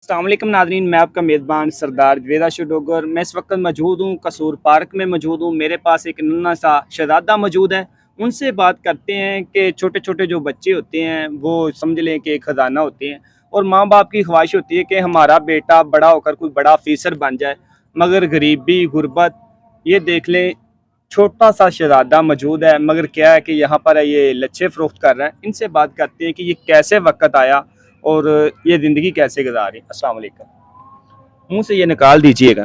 अस्सलाम वालेकुम नाज़रीन, मैं आपका मेज़बान सरदार जवेदा शोडोगर। मैं इस वक्त मौजूद हूँ कसूर पार्क में मौजूद हूँ। मेरे पास एक नन्हा सा शहज़ादा मौजूद है। उनसे बात करते हैं कि छोटे छोटे जो बच्चे होते हैं वो समझ लें कि ख़जाना होते हैं और माँ बाप की ख्वाहिश होती है कि हमारा बेटा बड़ा होकर कोई बड़ा अफसर बन जाए, मगर गरीबी गुर्बत ये देख लें। छोटा सा शहज़ादा मौजूद है, मगर क्या है कि यहाँ पर ये लच्छे फ़रोख्त कर रहा है। इनसे बात करते हैं कि ये कैसे वक़्त आया और ये ज़िंदगी कैसे गुजारी। अस्सलाम वालेकुम। मुंह से ये निकाल दीजिएगा।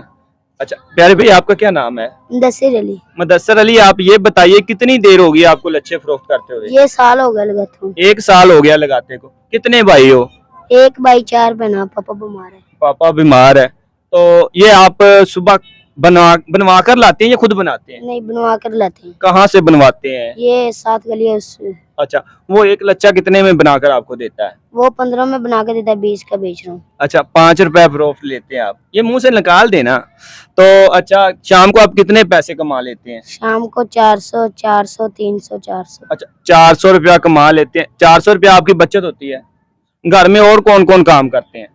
अच्छा प्यारे भाई, आपका क्या नाम है? मुदस्सिर अली। मुदस्सिर अली, आप ये बताइए कितनी देर होगी आपको लच्छे फ़रोख्त करते हुए? ये साल हो गया लगाता हूँ। 1 साल हो गया लगाते को। कितने भाई हो? एक भाई 4 बहना। पापा बीमार है। पापा बीमार है, तो ये आप सुबह बनवा कर लाते हैं या खुद बनाते हैं? नहीं, बनवा कर लाते हैं। कहाँ से बनवाते हैं? ये 7 गली है उससे। अच्छा, वो एक लच्छा कितने में बनाकर आपको देता है? वो 15 में बना के देता है, 20 का बेच रहा हूँ। अच्छा, 5 रुपए फ़रोख्त लेते हैं आप। ये मुंह से निकाल देना। तो अच्छा, शाम को आप कितने पैसे कमा लेते हैं? शाम को 400, 400, 300, 400। अच्छा, 400 रुपया कमा लेते हैं। 400 रुपया आपकी बचत होती है। घर में और कौन कौन काम करते हैं?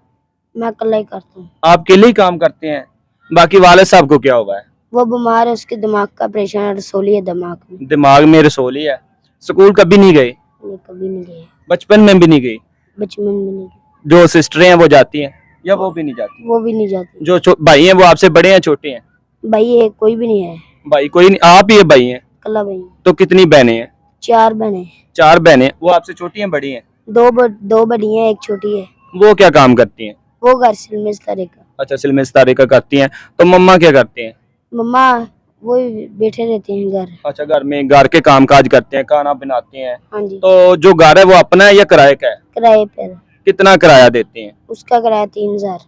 मैं अकेला ही करता हूँ। आप अकेले ही काम करते हैं? बाकी वाले साहब को क्या हुआ है? वो बीमार है, उसके दिमाग का ऑपरेशन है, रसोली है दिमाग में। दिमाग में रसोली है। स्कूल कभी नहीं गए? नहीं, कभी नहीं गए। बचपन में भी नहीं गई? बचपन में नहीं गए। जो सिस्टरें हैं वो जाती हैं या वो भी नहीं जाती? वो भी नहीं जाती। जो भाई हैं वो आपसे बड़े हैं छोटे हैं? भाई है, कोई भी नहीं है। भाई कोई नहीं, आप ही है भाई हैं? अकेला भाई। तो कितनी बहनें हैं? 4 बहने। 4 बहनें। वो आपसे छोटी हैं बड़ी हैं? 2 बड़ी हैं, एक छोटी है। वो क्या काम करती हैं? वो घर सिल में इस तरह का। अच्छा, सिलमे सितारे का करती हैं। तो मम्मा क्या करते हैं? मम्मा वो बैठे रहते हैं घर। अच्छा, घर में घर के काम काज करते हैं, खाना बनाते हैं। हाँ जी। तो जो घर है वो अपना है या किराए का है? किराए पर। कितना किराया देते हैं? उसका किराया 3000।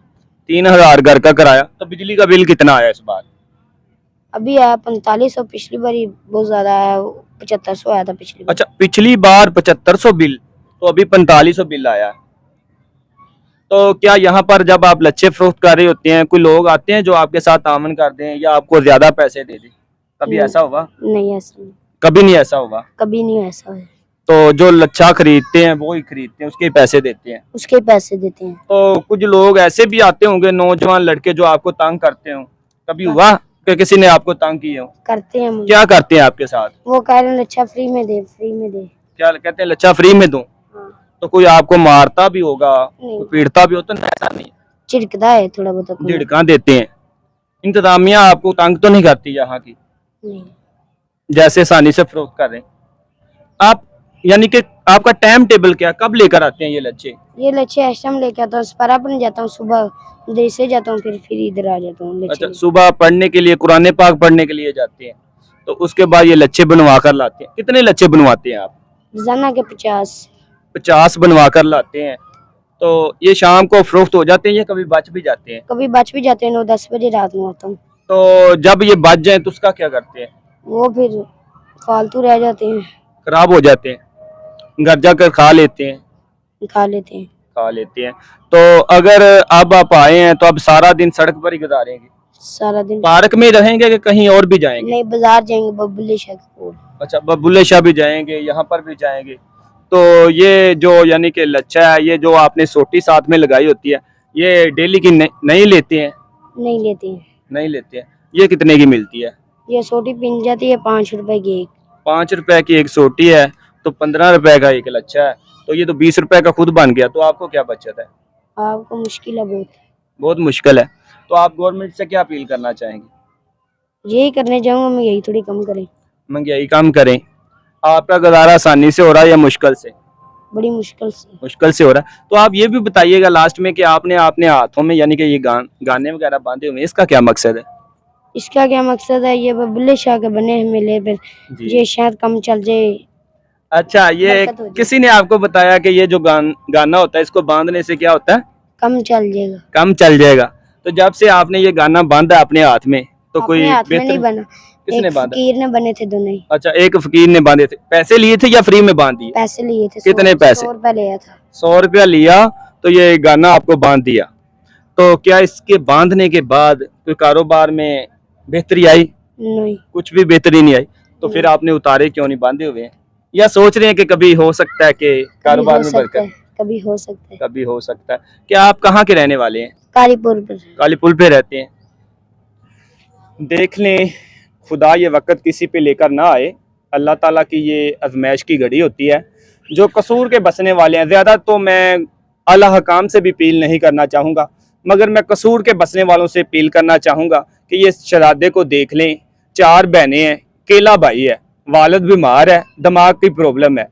3000 घर का किराया। तो बिजली का बिल कितना आया इस बार? अभी आया 4500। पिछली बारी बहुत ज्यादा आया, 7500 आया था पिछली बार। अच्छा, पिछली बार 7500 बिल, तो अभी 4500 बिल आया है। तो क्या यहाँ पर जब आप लच्छे फ़रोख्त कर रहे होते हैं, कोई लोग आते हैं जो आपके साथ तामन कर दें या आपको ज्यादा पैसे दे दें? कभी ऐसा हुआ? नहीं, ऐसा नहीं। कभी नहीं ऐसा हुआ? कभी नहीं ऐसा है। तो जो लच्छा खरीदते हैं वो ही खरीदते हैं, उसके पैसे देते हैं? उसके पैसे देते हैं। तो कुछ लोग ऐसे भी आते होंगे, नौजवान लड़के जो आपको तंग करते हो। कभी हुआ कि किसी ने आपको तंग किया हो? करते हैं मुझे। क्या करते हैं आपके साथ? वो कह रहे हैं अच्छा फ्री में दे, फ्री में दे। क्या कहते हैं? लच्छा फ्री में दूं? हाँ। तो कोई आपको मारता भी होगा, नहीं। कोई पीटता भी होता? नहीं, ऐसा नहीं। चिढ़कता है थोड़ा बहुत। झिड़का देते हैं। इंतजामिया आपको तंग तो नहीं करती यहाँ की, नहीं। जैसे आसानी से फ़रोख्त कर रहे हैं आप? यानी कि आपका टाइम टेबल क्या, कब लेकर आते हैं ये लच्छे? ये लच्छे ऐसा लेके आता हूँ, सपरा पर जाता हूँ, सुबह देर से जाता हूँ, फिर इधर आ जाता हूँ लच्छे। अच्छा, सुबह पढ़ने के लिए, कुरान पाक पढ़ने के लिए जाते हैं, तो उसके बाद ये लच्छे बनवा कर लाते हैं। कितने लच्छे बनवाते हैं आप? रोजाना के 50 बनवा कर लाते हैं। तो ये शाम को फ़रोख्त हो जाते हैं या कभी बच भी जाते हैं? कभी बच भी जाते हैं। 9-10 बजे रात में आता हूँ। तो जब ये बच जाए तो उसका क्या करते हैं? वो फिर फालतू रह जाते हैं, खराब हो जाते हैं, घर जाकर खा लेते हैं? खा लेते हैं। खा लेते हैं। तो अगर अब आप आए हैं तो अब सारा दिन सड़क पर ही गुजारेंगे? सारा दिन पार्क में रहेंगे कि कहीं और भी जाएंगे? नहीं, बाजार जाएंगे, बबुल्ले शाह की ओर। अच्छा, बुल्ले शाह भी जाएंगे, यहाँ पर भी जाएंगे। तो ये जो यानी कि लच्छा है, ये जो आपने सोटी साथ में लगाई होती है, ये डेली की नहीं लेते हैं? नहीं लेते हैं। नहीं लेते हैं। ये कितने की मिलती है? ये सोटी पिन जाती है 5 रुपए की एक। 5 रुपए की एक सोटी है, तो 15 रुपए का एक लच्छा है। तो ये तो 20 रुपए का खुद बन गया। तो आपको क्या बचत है? आपको मुश्किल है बहुत। बहुत मुश्किल है। तो आप गवर्नमेंट से क्या अपील करना चाहेंगे? यही करने जाऊंगा मैं, यही थोड़ी कम करें। महंगाई कम करें। आपका गुजारा आसानी से हो रहा है या मुश्किल से? बड़ी मुश्किल से। मुश्किल से हो रहा है। तो आप ये भी बताइएगा लास्ट में कि आपने अपने हाथों में यानी कि ये गाने वगैरह बांधे हुए हैं, इसका क्या मकसद है? इसका क्या मकसद है? ये बबुल्ले शाह के बने हैं मेले पे, ये शायद कम चल जाए। अच्छा, ये बरकत हो जाए। किसी ने आपको बताया कि ये जो गाना होता है, इसको बांधने से क्या होता है? कम चल जाएगा। कम चल जाएगा। तो जब से आपने ये गाना बांधा अपने हाथ में, तो कोई अपने हाथ में नहीं बेहतर बना, किसने एक बांधा? फकीर ने बने थे दोनों ही। अच्छा, एक फकीर ने बांधे थे। पैसे लिए थे या फ्री में बांध दिए? पैसे लिए थे। कितने पैसे? 100 रुपए लिया था। 100 रुपया लिया, तो ये गाना आपको बांध दिया। तो क्या इसके बांधने के बाद कोई कारोबार में बेहतरी आई? नहीं। कुछ भी बेहतरी नहीं आई। तो फिर आपने उतारे क्यों नहीं, बांधे हुए हैं? या सोच रहे हैं कि कभी हो सकता है कि कारोबार में बरकत? कभी हो सकता है। कभी हो सकता है। क्या आप कहाँ के रहने वाले हैं? कालीपुर पर। काली पुल पे रहते हैं। देख लें, खुदा ये वक्त किसी पे लेकर ना आए। अल्लाह ताला की ये आजमाइश की घड़ी होती है। जो कसूर के बसने वाले हैं, ज़्यादा तो मैं आला हकाम से भी अपील नहीं करना चाहूँगा, मगर मैं कसूर के बसने वालों से अपील करना चाहूँगा कि ये शहजादे को देख लें। 4 बहनें हैं, अकेला भाई है, वालिद बीमार है, दिमाग की प्रॉब्लम है,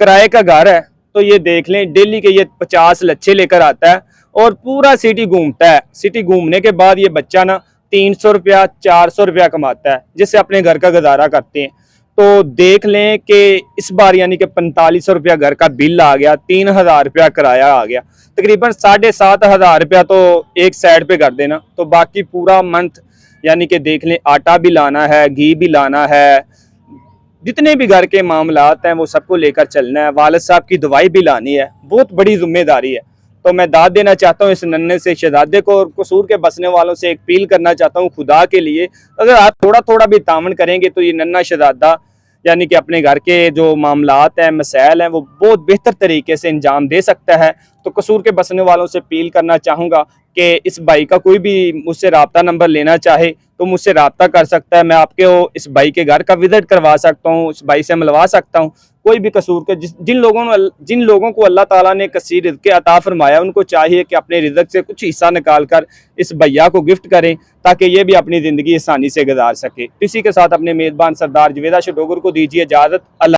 किराए का घर है। तो ये देख लें, डेली के ये 50 लच्छे लेकर आता है और पूरा सिटी घूमता है। सिटी घूमने के बाद ये बच्चा ना 300 रुपया 400 रुपया कमाता है, जिससे अपने घर का गुजारा करते हैं। तो देख लें कि इस बार यानी कि 4500 रुपया घर का बिल आ गया, 3000 रुपया किराया आ गया, तकरीबन 7500 रुपया तो एक साइड पे कर देना। तो बाकी पूरा मंथ यानी कि देख लें, आटा भी लाना है, घी भी लाना है, जितने भी घर के मामलात हैं वो सबको लेकर चलना है, वालिद साहब की दवाई भी लानी है। बहुत बड़ी जिम्मेदारी है। तो मैं दाद देना चाहता हूँ इस नन्हे से शहजादे को, और कसूर के बसने वालों से एक अपील करना चाहता हूँ खुदा के लिए, अगर आप थोड़ा थोड़ा भी तामन करेंगे तो ये नन्हा शहजादा यानी कि अपने घर के जो मामलात हैं, मसाइल हैं, वो बहुत बेहतर तरीके से अंजाम दे सकता है। तो कसूर के बसने वालों से अपील करना चाहूँगा कि इस भाई का कोई भी मुझसे रब्ता नंबर लेना चाहे तो मुझसे रब्ता कर सकता है। मैं आपको इस भाई के घर का विजिट करवा सकता हूँ, इस भाई से मिलवा सकता हूँ। कोई भी कसूर के जिन लोगों को अल्लाह ताला ने कसीर रिज़्क़ अता फरमाया, उनको चाहिए कि अपने रिज़्क़ से कुछ हिस्सा निकाल कर इस भैया को गिफ्ट करें, ताकि ये भी अपनी ज़िंदगी आसानी से गुजार सके। इसी के साथ अपने मेज़बान सरदार जवेदा शडोगर को दीजिए इजाज़त। अल्लाह।